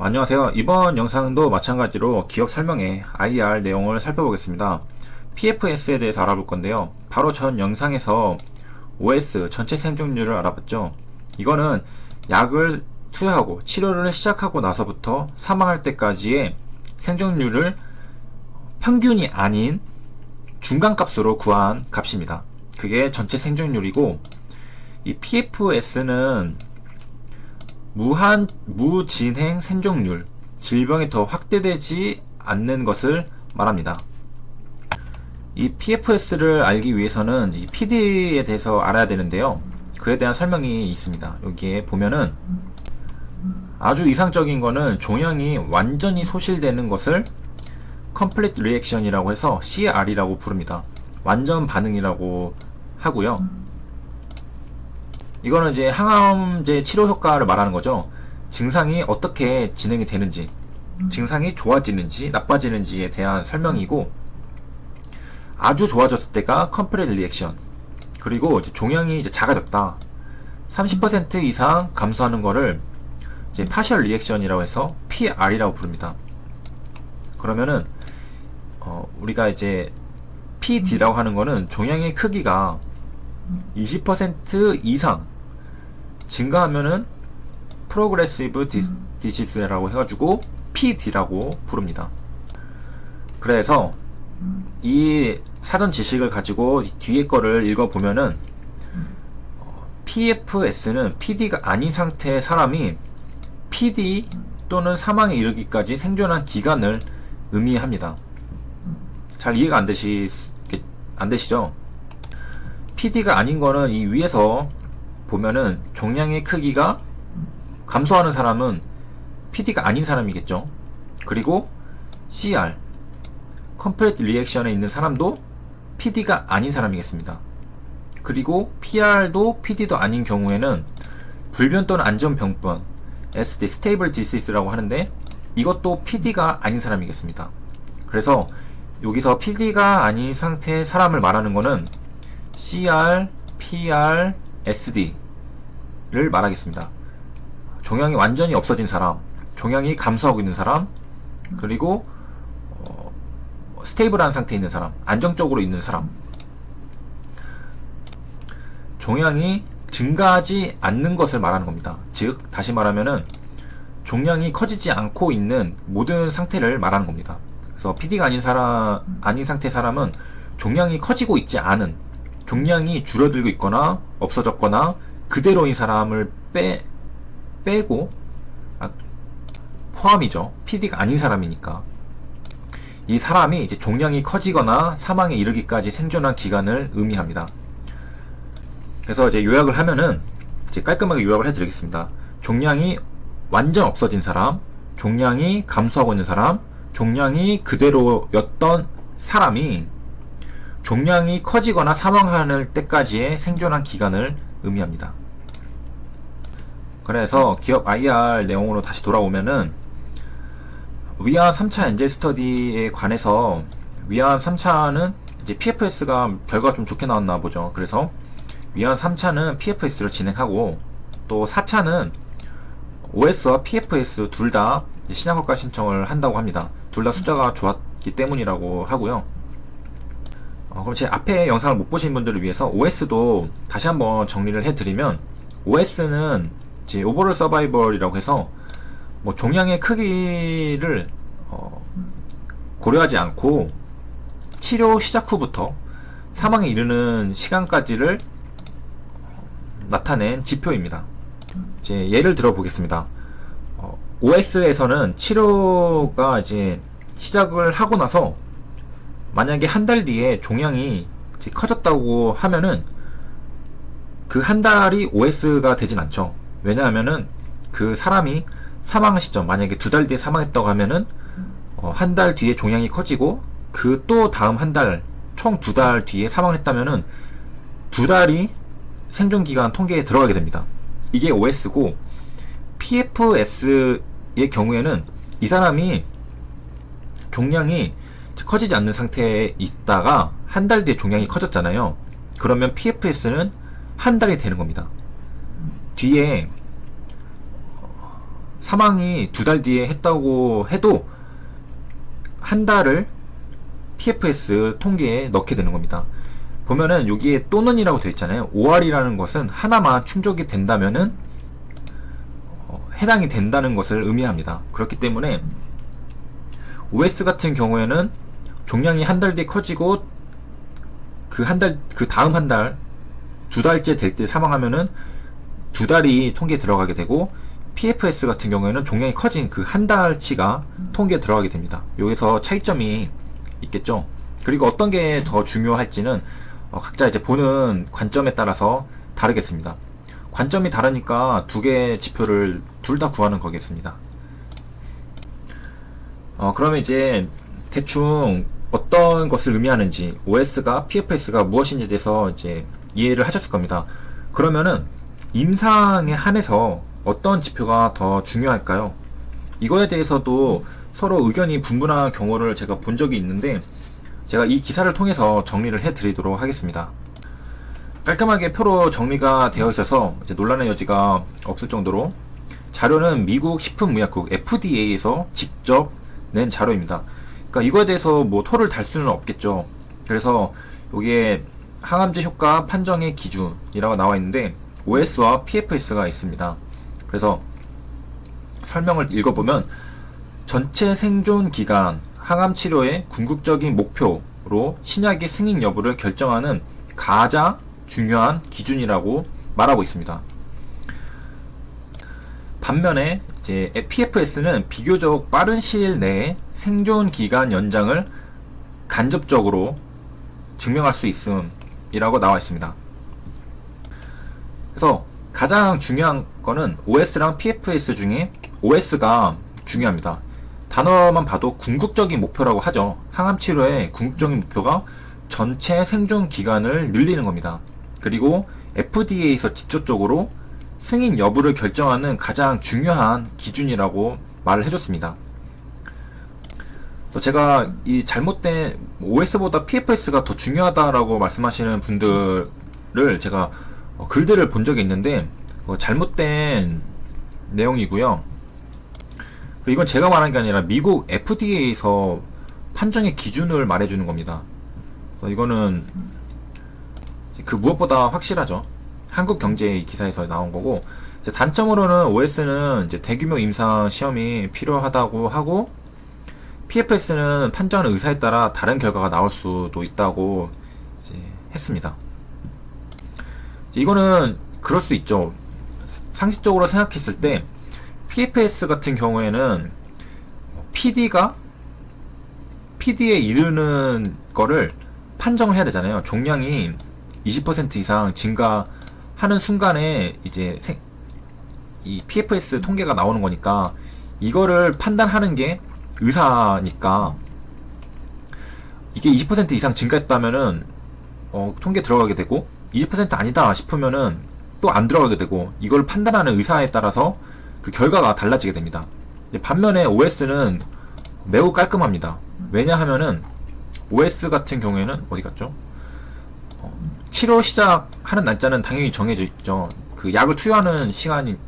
안녕하세요. 이번 영상도 마찬가지로 기업 설명회 IR 내용을 살펴보겠습니다. PFS에 대해서 알아볼 건데요. 바로 전 영상에서 OS 전체 생존율을 알아봤죠. 이거는 약을 투여하고 치료를 시작하고 나서부터 사망할 때까지의 생존율을 평균이 아닌 중간값으로 구한 값입니다. 그게 전체 생존율이고, 이 PFS는 무진행 생존율, 질병이 더 확대되지 않는 것을 말합니다. 이 PFS를 알기 위해서는 이 PD에 대해서 알아야 되는데요. 그에 대한 설명이 있습니다. 여기에 보면은 아주 이상적인 거는 종양이 완전히 소실되는 것을 Complete Reaction이라고 해서 CR이라고 부릅니다. 완전 반응이라고 하고요. 이거는 이제 항암제 치료 효과를 말하는 거죠. 증상이 어떻게 진행이 되는지, 증상이 좋아지는지 나빠지는지에 대한 설명이고, 아주 좋아졌을 때가 컴플릿 리액션, 그리고 이제 종양이 이제 작아졌다, 30% 이상 감소하는 거를 이제 파셜 리액션이라고 해서 PR이라고 부릅니다. 그러면은 우리가 이제 PD라고 하는 거는 종양의 크기가 20% 이상 증가하면은 프로그레시브 디시스라고 해가지고 PD라고 부릅니다. 그래서 이 사전 지식을 가지고 뒤에 거를 읽어보면은 PFS는 PD가 아닌 상태의 사람이 PD 또는 사망에 이르기까지 생존한 기간을 의미합니다. 잘 이해가 안 되시죠? PD가 아닌 거는 이 위에서 보면은 종양의 크기가 감소하는 사람은 PD가 아닌 사람이겠죠. 그리고 CR, 컴플릿 리액션에 있는 사람도 PD가 아닌 사람이겠습니다. 그리고 PR도 PD도 아닌 경우에는 불변 또는 안전병변, SD, 스테이블 디시스라고 하는데, 이것도 PD가 아닌 사람이겠습니다. 그래서 여기서 PD가 아닌 상태의 사람을 말하는 거는 CR, PR, SD를 말하겠습니다. 종양이 완전히 없어진 사람, 종양이 감소하고 있는 사람, 그리고 스테이블한 상태에 있는 사람, 안정적으로 있는 사람, 종양이 증가하지 않는 것을 말하는 겁니다. 즉, 다시 말하면은 종양이 커지지 않고 있는 모든 상태를 말하는 겁니다. 그래서 PD가 아닌 상태의 사람은 종양이 커지고 있지 않은, 종양이 줄어들고 있거나 없어졌거나 그대로인 사람을 빼고 포함이죠. PD가 아닌 사람이니까. 이 사람이 이제 종양이 커지거나 사망에 이르기까지 생존한 기간을 의미합니다. 그래서 이제 요약을 하면은, 이제 깔끔하게 요약을 해드리겠습니다. 종양이 완전 없어진 사람, 종양이 감소하고 있는 사람, 종양이 그대로였던 사람이 종양이 커지거나 사망하는 때까지의 생존한 기간을 의미합니다. 그래서 기업 IR 내용으로 다시 돌아오면은, 위암 3차 엔젤 스터디에 관해서, 위암 3차는 이제 PFS가 결과가 좀 좋게 나왔나 보죠. 그래서 위암 3차는 PFS를 진행하고, 또 4차는 OS와 PFS 둘 다 신약허가 신청을 한다고 합니다. 둘 다 숫자가 좋았기 때문이라고 하고요. 그럼 제 앞에 영상을 못 보신 분들을 위해서 OS도 다시 한번 정리를 해드리면, OS는 이제 오버롤 서바이벌이라고 해서 뭐 종양의 크기를 고려하지 않고 치료 시작 후부터 사망에 이르는 시간까지를 나타낸 지표입니다. 이제 예를 들어 보겠습니다. OS에서는 치료가 이제 시작을 하고 나서 만약에 한 달 뒤에 종양이 이제 커졌다고 하면은 그 한 달이 OS가 되진 않죠. 왜냐하면은 그 사람이 사망 시점, 만약에 2달 뒤에 사망했다고 하면은 한 달 뒤에 종양이 커지고 그 또 다음 한 달, 총 2달 뒤에 사망했다면은 2달이 생존기간 통계에 들어가게 됩니다. 이게 OS고, PFS의 경우에는 이 사람이 종양이 커지지 않는 상태에 있다가 한 달 뒤에 종양이 커졌잖아요. 그러면 PFS는 한 달이 되는 겁니다. 뒤에 사망이 2달 뒤에 했다고 해도 한 달을 PFS 통계에 넣게 되는 겁니다. 보면은 여기에 또는이라고 되어 있잖아요. 5알이라는 것은 하나만 충족이 된다면은 해당이 된다는 것을 의미합니다. 그렇기 때문에 OS 같은 경우에는 종양이 한 달 뒤에 커지고 그 다음 한 달, 2달째 될 때 사망하면은 2달이 통계에 들어가게 되고, PFS 같은 경우에는 종양이 커진 그 한 달치가 통계에 들어가게 됩니다. 여기서 차이점이 있겠죠. 그리고 어떤 게 더 중요할지는 각자 이제 보는 관점에 따라서 다르겠습니다. 관점이 다르니까 두 개의 지표를 둘 다 구하는 거겠습니다. 그러면 이제 대충 어떤 것을 의미하는지, OS가 PFS가 무엇인지에 대해서 이제 이해를 하셨을 겁니다. 그러면은 임상에 한해서 어떤 지표가 더 중요할까요? 이거에 대해서도 서로 의견이 분분한 경우를 제가 본 적이 있는데, 제가 이 기사를 통해서 정리를 해 드리도록 하겠습니다. 깔끔하게 표로 정리가 되어 있어서 이제 논란의 여지가 없을 정도로, 자료는 미국 식품의약국 FDA에서 직접 낸 자료입니다. 그러니까 이거에 대해서 뭐 토를 달 수는 없겠죠. 그래서 여기에 항암제 효과 판정의 기준이라고 나와 있는데 OS와 PFS가 있습니다. 그래서 설명을 읽어보면, 전체 생존 기간 항암 치료의 궁극적인 목표로 신약의 승인 여부를 결정하는 가장 중요한 기준이라고 말하고 있습니다. 반면에 이제 PFS는 비교적 빠른 시일 내에 생존 기간 연장을 간접적으로 증명할 수 있음이라고 나와 있습니다. 그래서 가장 중요한 거는 OS랑 PFS 중에 OS가 중요합니다. 단어만 봐도 궁극적인 목표라고 하죠. 항암 치료의 궁극적인 목표가 전체 생존 기간을 늘리는 겁니다. 그리고 FDA에서 직접적으로 승인 여부를 결정하는 가장 중요한 기준이라고 말을 해줬습니다. 제가 이 잘못된 OS보다 PFS가 더 중요하다라고 말씀하시는 분들을 제가 글들을 본 적이 있는데 잘못된 내용이고요. 이건 제가 말한 게 아니라 미국 FDA에서 판정의 기준을 말해주는 겁니다. 이거는 그 무엇보다 확실하죠. 한국경제 기사에서 나온 거고, 이제 단점으로는 OS는 이제 대규모 임상 시험이 필요하다고 하고, PFS는 판정하는 의사에 따라 다른 결과가 나올 수도 있다고 이제 했습니다. 이거는 그럴 수 있죠. 상식적으로 생각했을 때 PFS 같은 경우에는 PD에 이르는 거를 판정을 해야 되잖아요. 종양이 20% 이상 증가하는 순간에 이제 이 PFS 통계가 나오는 거니까, 이거를 판단하는 게 의사니까, 이게 20% 이상 증가했다면은 통계 들어가게 되고, 20% 아니다 싶으면은 또 안 들어가게 되고, 이걸 판단하는 의사에 따라서 그 결과가 달라지게 됩니다. 반면에 OS는 매우 깔끔합니다. 왜냐하면은 OS 같은 경우에는 어디 갔죠? 치료 시작하는 날짜는 당연히 정해져 있죠. 그 약을 투여하는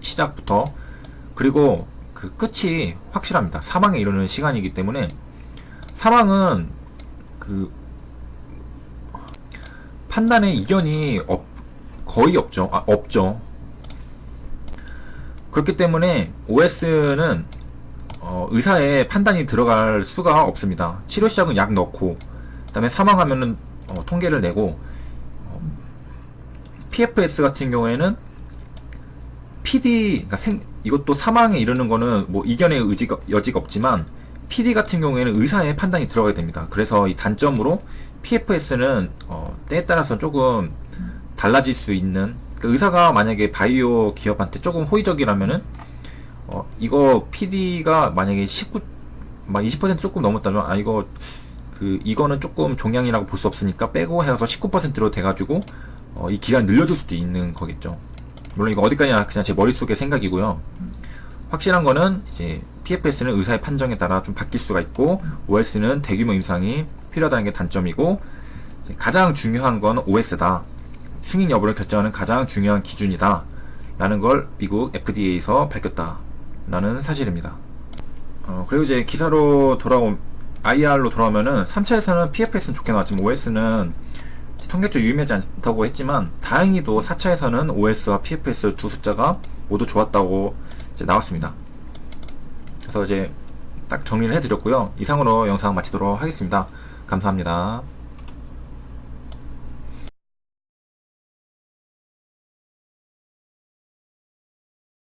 시작부터, 그리고 그 끝이 확실합니다. 사망에 이르는 시간이기 때문에, 사망은 그 판단에 이견이 거의 없죠. 없죠. 그렇기 때문에 OS는 의사의 판단이 들어갈 수가 없습니다. 치료 시작은 약 넣고, 그 다음에 사망하면은 통계를 내고, PFS 같은 경우에는 PD, 그러니까 이것도 사망에 이르는 거는 뭐 이견의 여지가 없지만, PD 같은 경우에는 의사의 판단이 들어가게 됩니다. 그래서 이 단점으로 PFS는 때에 따라서 조금 달라질 수 있는, 그러니까 의사가 만약에 바이오 기업한테 조금 호의적이라면은 이거 PD가 만약에 20% 조금 넘었다면, 이거는 조금 종양이라고 볼 수 없으니까 빼고 해서 19%로 돼가지고 이 기간 늘려줄 수도 있는 거겠죠. 물론 이거 어디까지나 그냥 제 머릿속의 생각이고요. 확실한 거는 이제 PFS는 의사의 판정에 따라 좀 바뀔 수가 있고, OS는 대규모 임상이 필요하다는 게 단점이고, 가장 중요한 건 OS다. 승인 여부를 결정하는 가장 중요한 기준이다 라는 걸 미국 FDA에서 밝혔다 라는 사실입니다. 그리고 이제 기사로 IR로 돌아오면은 3차에서는 PFS는 좋게 나왔지만 OS는 통계적으로 유의미하지 않다고 했지만 다행히도 4차에서는 OS와 PFS 두 숫자가 모두 좋았다고 이제 나왔습니다. 그래서 이제 딱 정리를 해드렸고요. 이상으로 영상 마치도록 하겠습니다. 감사합니다.